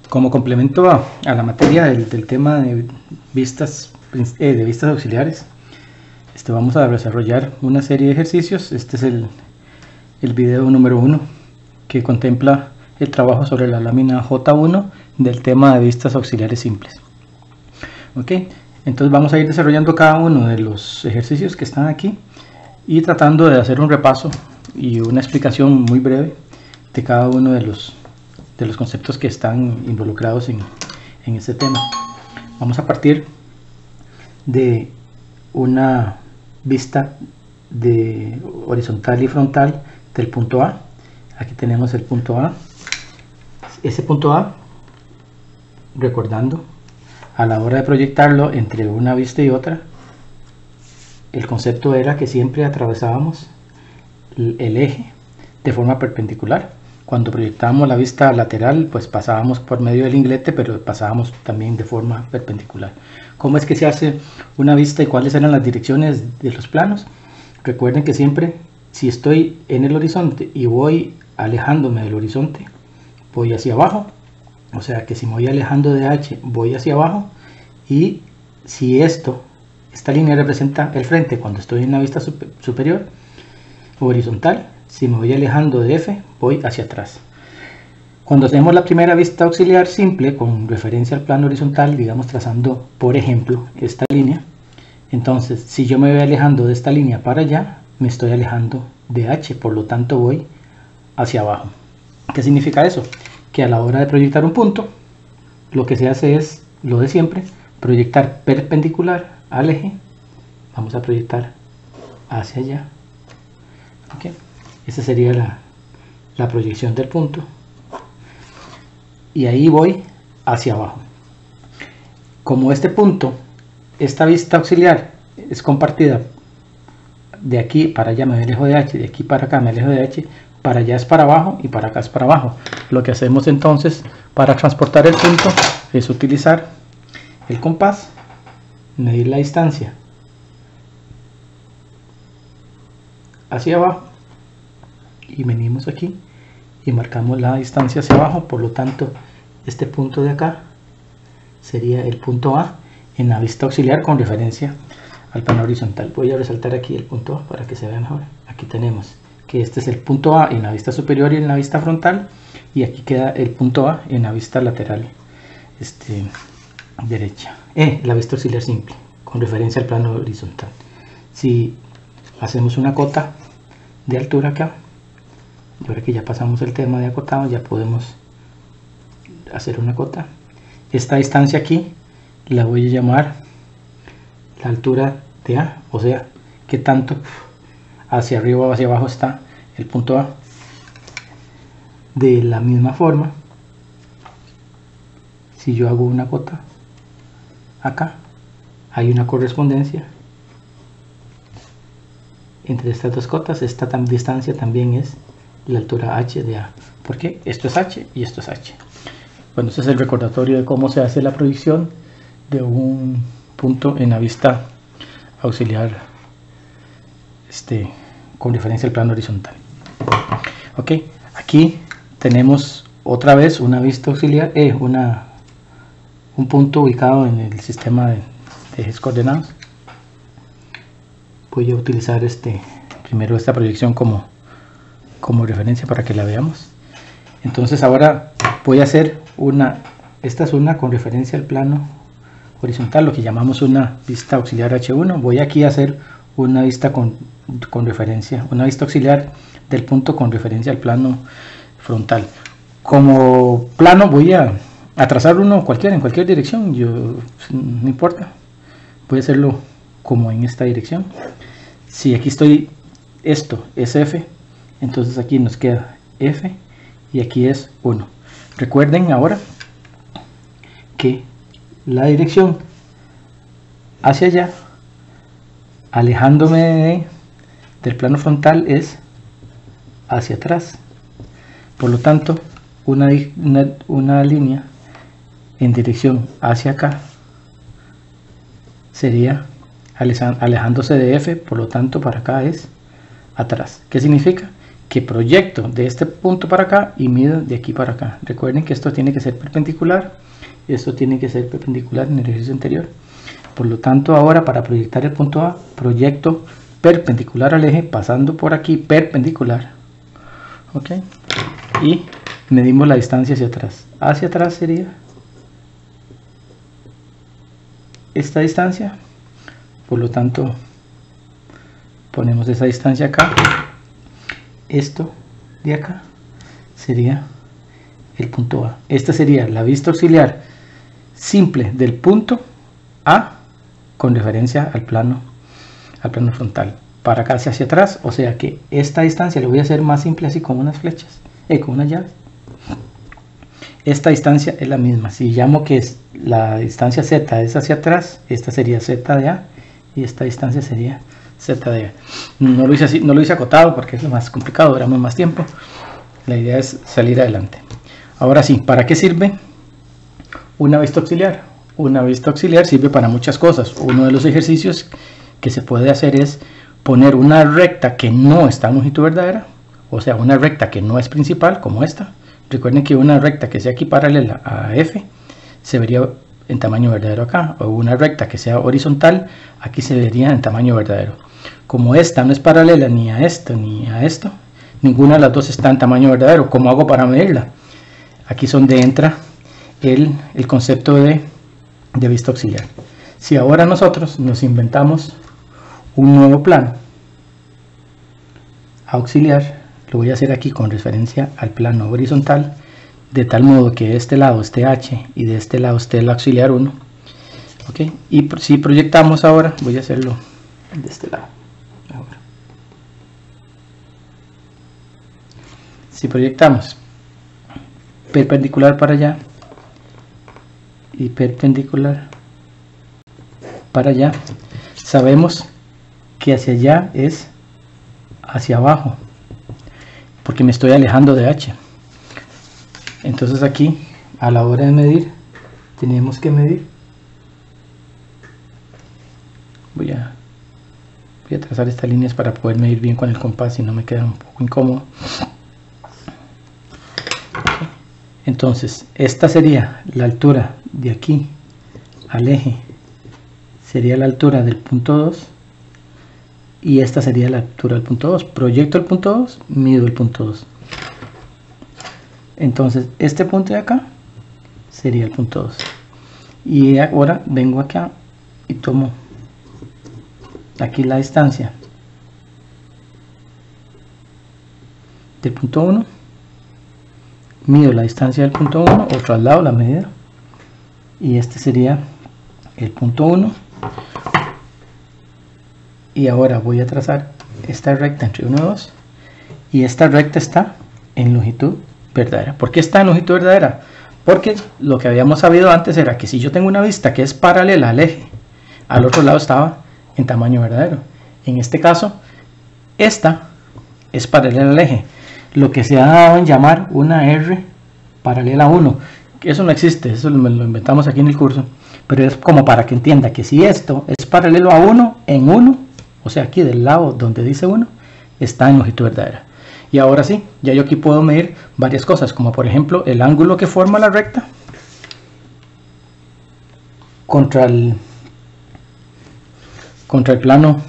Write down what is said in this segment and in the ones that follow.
Como complemento a la materia del tema de vistas auxiliares, vamos a desarrollar una serie de ejercicios. Este es el video número 1 que contempla el trabajo sobre la lámina J1 del tema de vistas auxiliares simples. Ok, entonces vamos a ir desarrollando cada uno de los ejercicios que están aquí y tratando de hacer un repaso y una explicación muy breve de cada uno de los conceptos que están involucrados en este tema. Vamos a partir de una vista de horizontal y frontal del punto A. Aquí tenemos el punto A. Ese punto A, recordando, a la hora de proyectarlo entre una vista y otra, el concepto era que siempre atravesábamos el eje de forma perpendicular. Cuando proyectábamos la vista lateral, pues pasábamos por medio del inglete, pero pasábamos también de forma perpendicular. ¿Cómo es que se hace una vista y cuáles eran las direcciones de los planos? Recuerden que siempre, si estoy en el horizonte y voy alejándome del horizonte, voy hacia abajo. O sea que si me voy alejando de H, voy hacia abajo. Y si esta línea representa el frente cuando estoy en la vista superior horizontal, si me voy alejando de F, voy hacia atrás. Cuando hacemos la primera vista auxiliar simple con referencia al plano horizontal, digamos trazando, por ejemplo, esta línea, entonces si yo me voy alejando de esta línea para allá, me estoy alejando de H, por lo tanto voy hacia abajo. ¿Qué significa eso? Que a la hora de proyectar un punto, lo que se hace es lo de siempre, proyectar perpendicular al eje. Vamos a proyectar hacia allá. ¿Okay? Esa sería la proyección del punto. Y ahí voy hacia abajo. Como este punto, esta vista auxiliar es compartida de aquí para allá, me alejo de H, de aquí para acá me alejo de H, para allá es para abajo y para acá es para abajo. Lo que hacemos entonces para transportar el punto es utilizar el compás, medir la distancia hacia abajo y venimos aquí y marcamos la distancia hacia abajo. Por lo tanto, este punto de acá sería el punto A en la vista auxiliar con referencia al plano horizontal. Voy a resaltar aquí el punto A para que se vea mejor. Aquí tenemos que este es el punto A en la vista superior y en la vista frontal, y aquí queda el punto A en la vista lateral derecha, la vista auxiliar simple con referencia al plano horizontal. Si hacemos una cota de altura acá, y ahora que ya pasamos el tema de acotado, ya podemos hacer una cota. Esta distancia aquí la voy a llamar la altura de A, o sea, que tanto hacia arriba o hacia abajo está el punto A. De la misma forma, si yo hago una cota acá, hay una correspondencia entre estas dos cotas. Esta distancia también es la altura H de A, porque esto es H y esto es H. Bueno, este es el recordatorio de cómo se hace la proyección de un punto en la vista auxiliar con referencia al plano horizontal. Ok, aquí tenemos otra vez una vista auxiliar, un punto ubicado en el sistema de ejes coordenados. Voy a utilizar primero esta proyección como referencia para que la veamos. Entonces ahora voy a hacer esta es una con referencia al plano horizontal, lo que llamamos una vista auxiliar H1. Voy aquí a hacer una vista una vista auxiliar del punto con referencia al plano frontal. Como plano voy a trazar uno cualquiera, en cualquier dirección, no importa, voy a hacerlo como en esta dirección. Si aquí esto es F, entonces aquí nos queda F y aquí es 1. Recuerden ahora que la dirección hacia allá, alejándome del plano frontal, es hacia atrás. Por lo tanto, una línea en dirección hacia acá sería alejándose de F, por lo tanto para acá es atrás. ¿Qué significa? que proyecto de este punto para acá y mido de aquí para acá. Recuerden que esto tiene que ser perpendicular, esto tiene que ser perpendicular en el ejercicio anterior. Por lo tanto, ahora para proyectar el punto A, proyecto perpendicular al eje, pasando por aquí, perpendicular. ¿Ok? Y medimos la distancia hacia atrás. Hacia atrás sería esta distancia. Por lo tanto, ponemos esa distancia acá. Esto de acá sería el punto A. Esta sería la vista auxiliar simple del punto A con referencia al plano frontal. Para acá hacia atrás, o sea que esta distancia le voy a hacer más simple así con unas flechas, con unas llaves. Esta distancia es la misma. Si llamo que es la distancia Z es hacia atrás, esta sería Z de A y esta distancia sería Z de A. No lo hice así, no lo hice acotado porque es lo más complicado, duramos más tiempo. La idea es salir adelante. Ahora sí, ¿para qué sirve una vista auxiliar? Una vista auxiliar sirve para muchas cosas. Uno de los ejercicios que se puede hacer es poner una recta que no está en longitud verdadera, o sea, una recta que no es principal, como esta. Recuerden que una recta que sea aquí paralela a F se vería en tamaño verdadero acá, o una recta que sea horizontal aquí se vería en tamaño verdadero. Como esta no es paralela ni a esto ni a esto, ninguna de las dos está en tamaño verdadero. ¿Cómo hago para medirla? Aquí es donde entra el concepto de vista auxiliar. Si ahora nosotros nos inventamos un nuevo plano auxiliar, lo voy a hacer aquí con referencia al plano horizontal, de tal modo que de este lado esté H y de este lado esté el auxiliar 1. ¿Ok? Y si proyectamos ahora, voy a hacerlo de este lado. Ahora. Si proyectamos perpendicular para allá y perpendicular para allá, sabemos que hacia allá es hacia abajo porque me estoy alejando de H. Entonces aquí a la hora de medir tenemos que medir, voy a trazar estas líneas para poder medir bien con el compás, si no me queda un poco incómodo. Entonces esta sería la altura de aquí al eje, sería la altura del punto 2 y esta sería la altura del punto 2. Proyecto el punto 2, mido el punto 2. Entonces este punto de acá sería el punto 2 y ahora vengo acá y tomo aquí la distancia del punto 1, mido la distancia del punto 1 o traslado la medida y este sería el punto 1 y ahora voy a trazar esta recta entre 1 y 2 y esta recta está en longitud verdadera. ¿Por qué está en longitud verdadera? Porque lo que habíamos sabido antes era que si yo tengo una vista que es paralela al eje, al otro lado estaba en tamaño verdadero. En este caso esta es paralela al eje, lo que se ha dado en llamar una R paralela a 1. Eso no existe, eso lo inventamos aquí en el curso, pero es como para que entienda que si esto es paralelo a 1 en 1, o sea aquí del lado donde dice 1, está en longitud verdadera. Y ahora sí, ya yo aquí puedo medir varias cosas, como por ejemplo el ángulo que forma la recta contra el plano.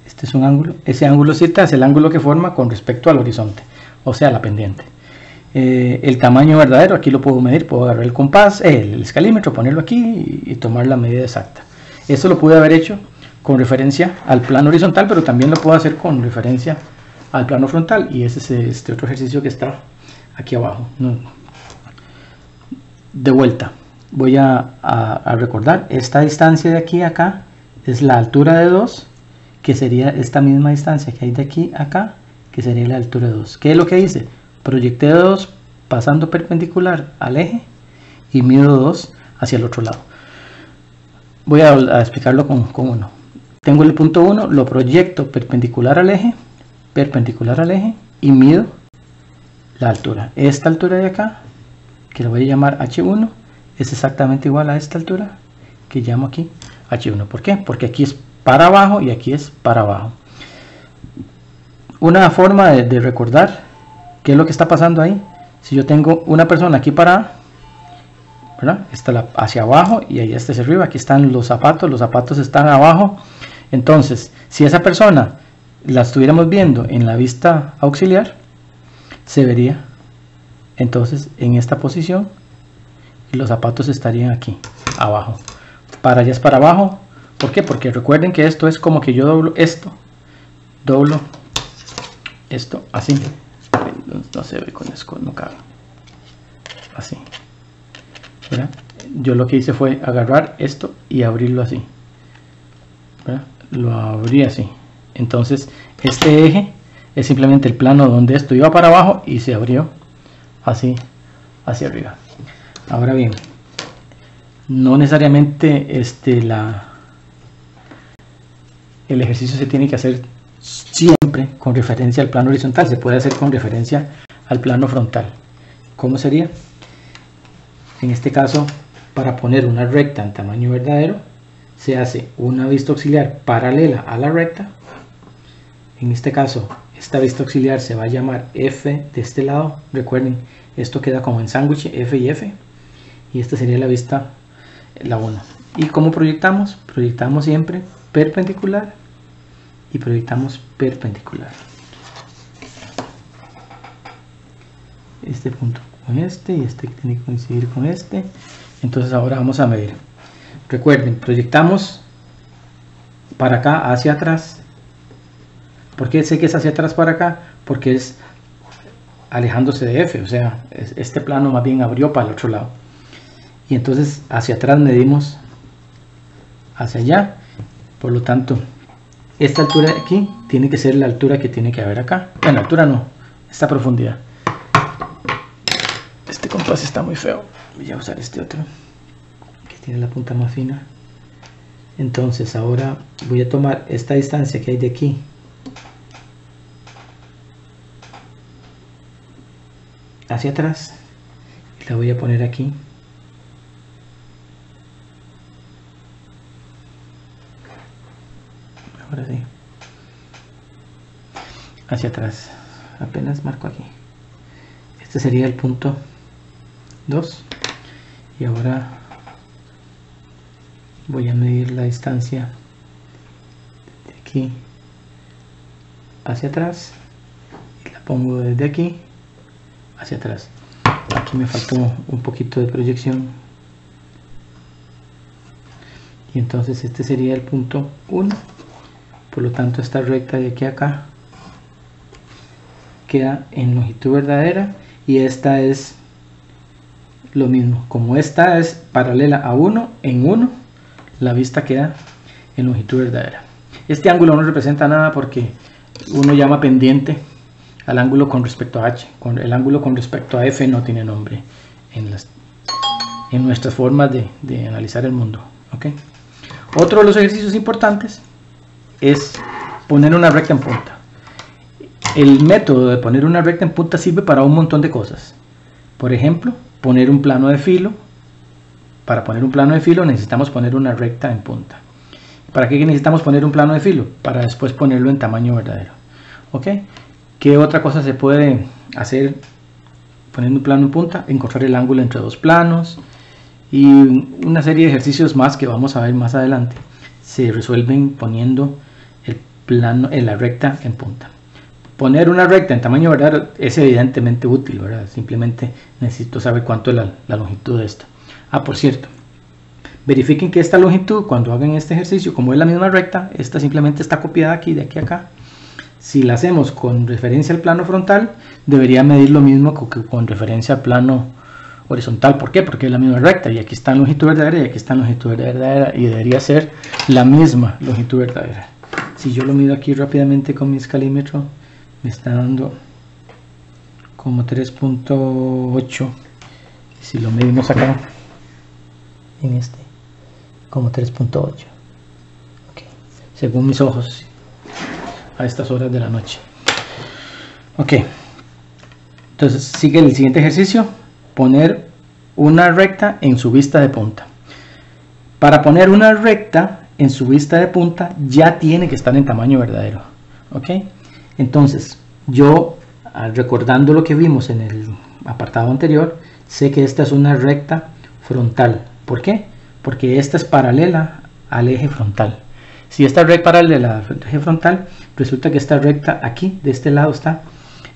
Este es un ángulo, ese ángulo Z es el ángulo que forma con respecto al horizonte, o sea la pendiente. El tamaño verdadero, aquí lo puedo medir, puedo agarrar el compás, el escalímetro, ponerlo aquí y tomar la medida exacta. Esto lo pude haber hecho con referencia al plano horizontal, pero también lo puedo hacer con referencia al plano frontal, y ese es este otro ejercicio que está aquí abajo. De vuelta, voy a recordar, esta distancia de aquí a acá es la altura de 2, que sería esta misma distancia que hay de aquí a acá, que sería la altura de 2. ¿Qué es lo que hice? Proyecté 2 pasando perpendicular al eje y mido 2 hacia el otro lado. Voy a explicarlo con uno. Tengo el punto 1, lo proyecto perpendicular al eje y mido la altura. Esta altura de acá, que lo voy a llamar H1, es exactamente igual a esta altura que llamo aquí H1. ¿Por qué? Porque aquí es para abajo y aquí es para abajo. una forma de recordar qué es lo que está pasando ahí. Si yo tengo una persona aquí parada, ¿verdad? Está hacia abajo y ahí está hacia arriba. Aquí están los zapatos están abajo. Entonces, si esa persona la estuviéramos viendo en la vista auxiliar, se vería entonces en esta posición y los zapatos estarían aquí abajo. Para allá es para abajo. ¿Por qué? Porque recuerden que esto es como que yo doblo esto así. No se ve con eso, no cabe. Así, ¿verdad? Yo lo que hice fue agarrar esto y abrirlo así, ¿verdad? Lo abrí así. Entonces este eje es simplemente el plano donde esto iba para abajo y se abrió así hacia arriba. Ahora bien, no necesariamente el ejercicio se tiene que hacer siempre con referencia al plano horizontal, se puede hacer con referencia al plano frontal. ¿Cómo sería? En este caso, para poner una recta en tamaño verdadero, se hace una vista auxiliar paralela a la recta. En este caso, esta vista auxiliar se va a llamar F de este lado. Recuerden, esto queda como en sándwich, F y F. Y esta sería la vista, la 1. ¿Y cómo proyectamos? Proyectamos siempre perpendicular y proyectamos perpendicular. Este punto con este y este tiene que coincidir con este. Entonces ahora vamos a medir. Recuerden, proyectamos para acá hacia atrás. ¿Por qué sé que es hacia atrás para acá? Porque es alejándose de F, o sea, este plano más bien abrió para el otro lado. Y entonces hacia atrás medimos hacia allá. Por lo tanto, esta altura de aquí tiene que ser la altura que tiene que haber acá. Bueno, altura no, esta profundidad. Este compás está muy feo. Voy a usar este otro que tiene la punta más fina. Entonces ahora voy a tomar esta distancia que hay de aquí hacia atrás y la voy a poner aquí. Ahora sí, hacia atrás, apenas marco aquí. Este sería el punto 2 y ahora voy a medir la distancia de aquí hacia atrás y la pongo desde aquí hacia atrás. Aquí me faltó un poquito de proyección y entonces este sería el punto 1. Por lo tanto, esta recta de aquí a acá queda en longitud verdadera y esta es lo mismo. Como esta es paralela a 1 en 1, la vista queda en longitud verdadera. Este ángulo no representa nada porque uno llama pendiente al ángulo con respecto a H. El ángulo con respecto a F no tiene nombre en nuestras formas de analizar el mundo. ¿Okay? Otro de los ejercicios importantes es poner una recta en punta. El método de poner una recta en punta sirve para un montón de cosas. Por ejemplo, poner un plano de filo. Para poner un plano de filo necesitamos poner una recta en punta. ¿Para qué necesitamos poner un plano de filo? Para después ponerlo en tamaño verdadero. ¿Ok? ¿Qué otra cosa se puede hacer poniendo un plano en punta? Encontrar el ángulo entre dos planos y una serie de ejercicios más que vamos a ver más adelante. Se resuelven poniendo la recta en punta. Poner una recta en tamaño verdadero es evidentemente útil, ¿verdad? Simplemente necesito saber cuánto es la longitud de esta. Por cierto, verifiquen que esta longitud, cuando hagan este ejercicio, como es la misma recta, esta simplemente está copiada aquí, de aquí a acá. Si la hacemos con referencia al plano frontal, debería medir lo mismo que con referencia al plano horizontal. ¿Por qué? Porque es la misma recta y aquí está longitud verdadera y aquí está longitud verdadera y debería ser la misma longitud verdadera. Si yo lo mido aquí rápidamente con mi escalímetro, me está dando como 3.8. Si lo medimos acá en este, como 3.8. Okay. Según mis ojos a estas horas de la noche. Ok, entonces sigue el siguiente ejercicio: poner una recta en su vista de punta. Para poner una recta en su vista de punta ya tiene que estar en tamaño verdadero. Ok, Entonces, yo, recordando lo que vimos en el apartado anterior, sé que esta es una recta frontal. ¿Por qué? Porque esta es paralela al eje frontal. Si esta recta paralela al eje frontal, resulta que esta recta aquí, de este lado, está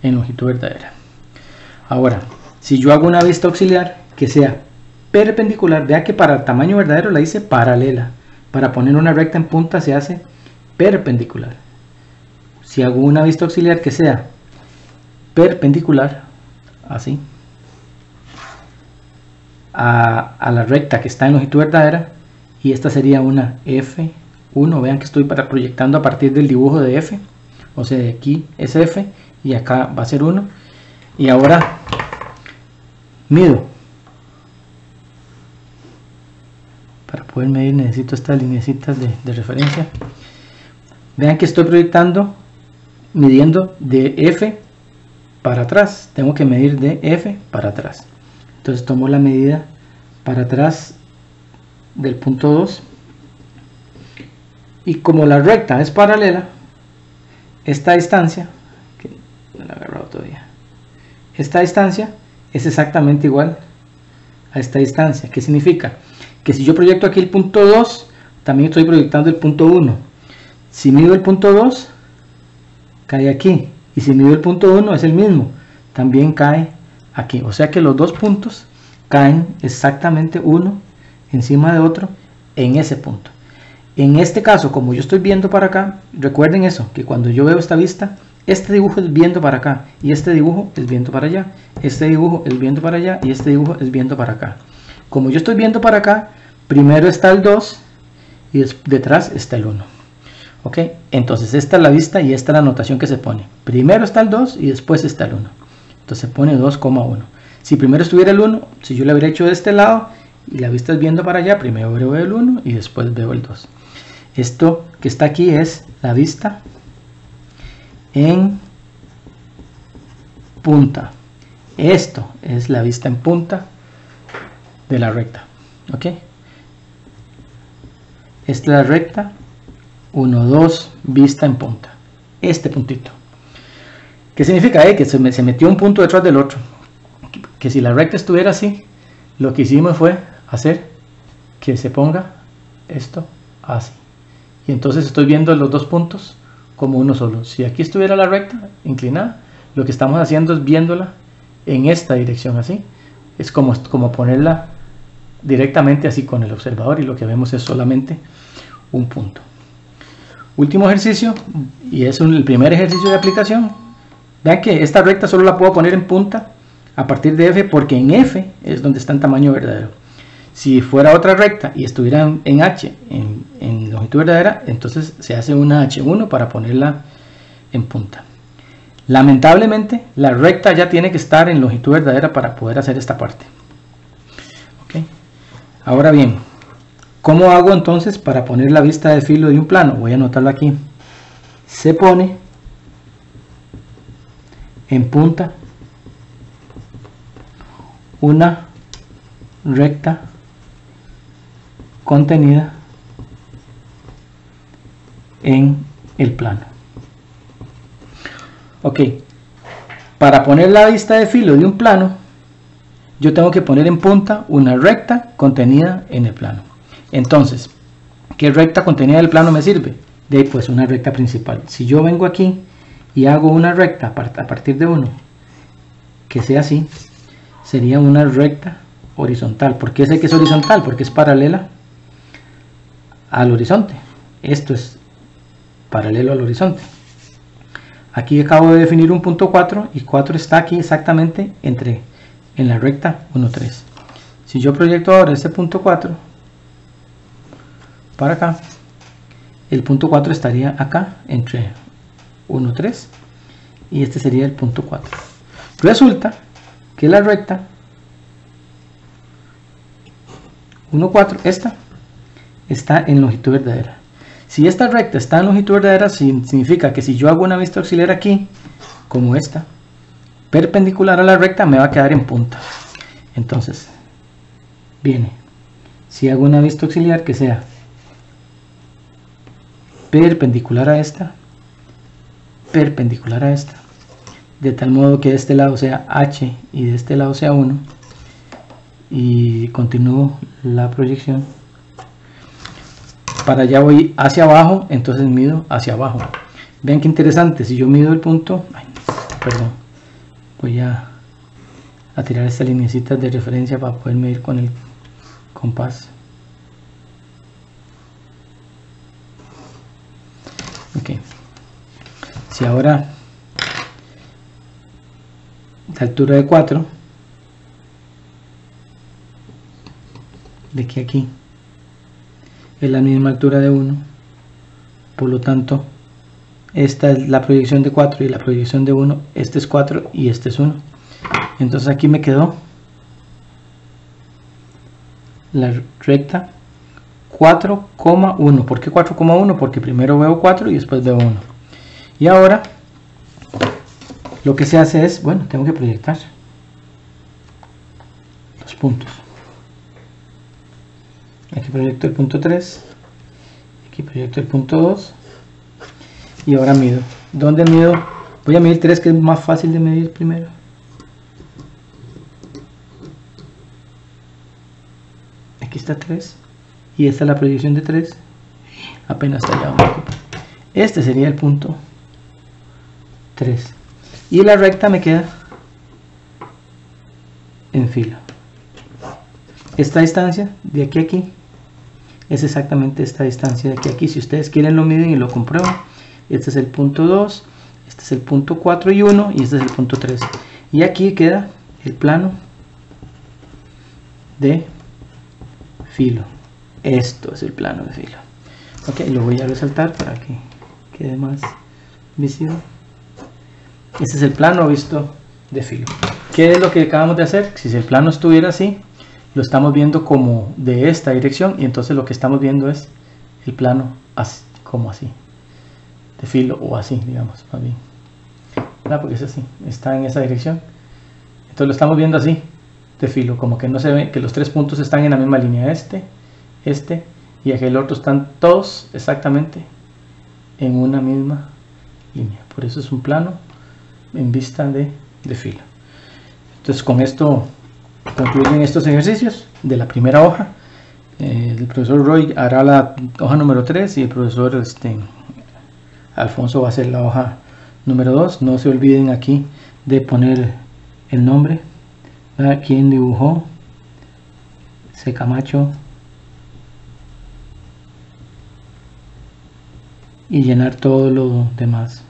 en longitud verdadera. Ahora, si yo hago una vista auxiliar que sea perpendicular, vea que para el tamaño verdadero la hice paralela. Para poner una recta en punta se hace perpendicular. Si hago una vista auxiliar que sea perpendicular, así, a la recta que está en longitud verdadera, y esta sería una F1, vean que estoy proyectando a partir del dibujo de F, o sea, de aquí es F y acá va a ser 1, y ahora mido. Para poder medir necesito estas lineecitas de referencia. Vean que estoy proyectando, midiendo de F para atrás. Tengo que medir de F para atrás. Entonces tomo la medida para atrás del punto 2. Y como la recta es paralela, esta distancia, que no la he agarrado todavía, esta distancia es exactamente igual a esta distancia. ¿Qué significa? Que si yo proyecto aquí el punto 2, también estoy proyectando el punto 1. Si mido el punto 2, cae aquí. Y si mido el punto 1, es el mismo. También cae aquí. O sea que los dos puntos caen exactamente uno encima de otro en ese punto. En este caso, como yo estoy viendo para acá, recuerden eso, que cuando yo veo esta vista, este dibujo es viendo para acá, y este dibujo es viendo para allá, este dibujo es viendo para allá, y este dibujo es viendo para acá. Como yo estoy viendo para acá, primero está el 2 y detrás está el 1. ¿Ok? Entonces esta es la vista y esta es la notación que se pone. Primero está el 2 y después está el 1. Entonces se pone 2,1. Si primero estuviera el 1, si yo lo hubiera hecho de este lado y la vista es viendo para allá, primero veo el 1 y después veo el 2. Esto que está aquí es la vista en punta. Esto es la vista en punta de la recta. ¿Ok? Esta es la recta 1, 2, vista en punta. Este puntito. ¿Qué significa? Que se metió un punto detrás del otro. Que si la recta estuviera así, lo que hicimos fue hacer que se ponga esto así. Y entonces estoy viendo los dos puntos como uno solo. Si aquí estuviera la recta inclinada, lo que estamos haciendo es viéndola en esta dirección así. Es como ponerla directamente así con el observador y lo que vemos es solamente un punto. Último ejercicio, y es el primer ejercicio de aplicación. Vean que esta recta solo la puedo poner en punta a partir de F, porque en F es donde está en tamaño verdadero. Si fuera otra recta y estuviera en H, en longitud verdadera, entonces se hace una H1 para ponerla en punta. Lamentablemente, la recta ya tiene que estar en longitud verdadera para poder hacer esta parte. ¿Okay? Ahora bien, ¿cómo hago entonces para poner la vista de filo de un plano? Voy a anotarlo aquí. Se pone en punta una recta contenida en el plano. Ok, para poner la vista de filo de un plano, yo tengo que poner en punta una recta contenida en el plano. Entonces, ¿qué recta contenida en el plano me sirve? De ahí, pues una recta principal. Si yo vengo aquí y hago una recta a partir de 1, que sea así, sería una recta horizontal. ¿Por qué sé que es horizontal? Porque es paralela al horizonte. Esto es paralelo al horizonte. Aquí acabo de definir un punto 4 y 4 está aquí exactamente en la recta 1, 3. Si yo proyecto ahora este punto 4 para acá, el punto 4 estaría acá entre 1, 3 y este sería el punto 4. Resulta que la recta 1, 4, esta está en longitud verdadera. Si esta recta está en longitud verdadera, significa que si yo hago una vista auxiliar aquí, como esta, perpendicular a la recta, me va a quedar en punta. Entonces, viene, si hago una vista auxiliar que sea perpendicular a esta, perpendicular a esta, de tal modo que de este lado sea H y de este lado sea 1, y continúo la proyección. Para allá voy hacia abajo, entonces mido hacia abajo. Vean qué interesante, si yo mido el punto, voy a tirar esta lineecita de referencia para poder medir con el compás. Ok, si ahora la altura de 4 de aquí a aquí es la misma altura de 1, por lo tanto esta es la proyección de 4 y la proyección de 1, este es 4 y este es 1. Entonces aquí me quedó la recta 4,1. ¿Por qué 4,1? Porque primero veo 4 y después veo 1. Y ahora lo que se hace es, bueno, tengo que proyectar los puntos. Aquí proyecto el punto 3, aquí proyecto el punto 2 y ahora mido. ¿Dónde mido? Voy a medir 3, que es más fácil de medir primero. Aquí está 3 y esta es la proyección de 3, apenas está allá abajo. Este sería el punto 3 y la recta me queda en filo. Esta distancia de aquí a aquí es exactamente esta distancia de aquí a aquí. Si ustedes quieren lo miden y lo comprueban. Este es el punto 2, este es el punto 4 y 1 y este es el punto 3. Y aquí queda el plano de filo. Esto es el plano de filo. Ok, lo voy a resaltar para que quede más visible. Este es el plano visto de filo. ¿Qué es lo que acabamos de hacer? Si el plano estuviera así, lo estamos viendo como de esta dirección, y entonces lo que estamos viendo es el plano así, como así, de filo, o así, digamos, más bien, ¿verdad? Porque es así, está en esa dirección, entonces lo estamos viendo así, de filo, como que no se ve, que los tres puntos están en la misma línea, este y aquel otro, están todos exactamente en una misma línea. Por eso es un plano en vista de filo. Entonces con esto concluyen estos ejercicios de la primera hoja. El profesor Roy hará la hoja número 3 y el profesor Alfonso va a hacer la hoja número 2. No se olviden aquí de poner el nombre, ¿verdad? Quién dibujó, C. Camacho, y llenar todo lo demás.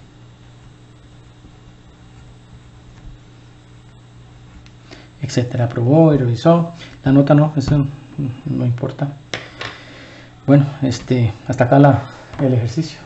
Etcétera, aprobó y revisó. La nota no, eso no importa. Bueno, hasta acá el ejercicio.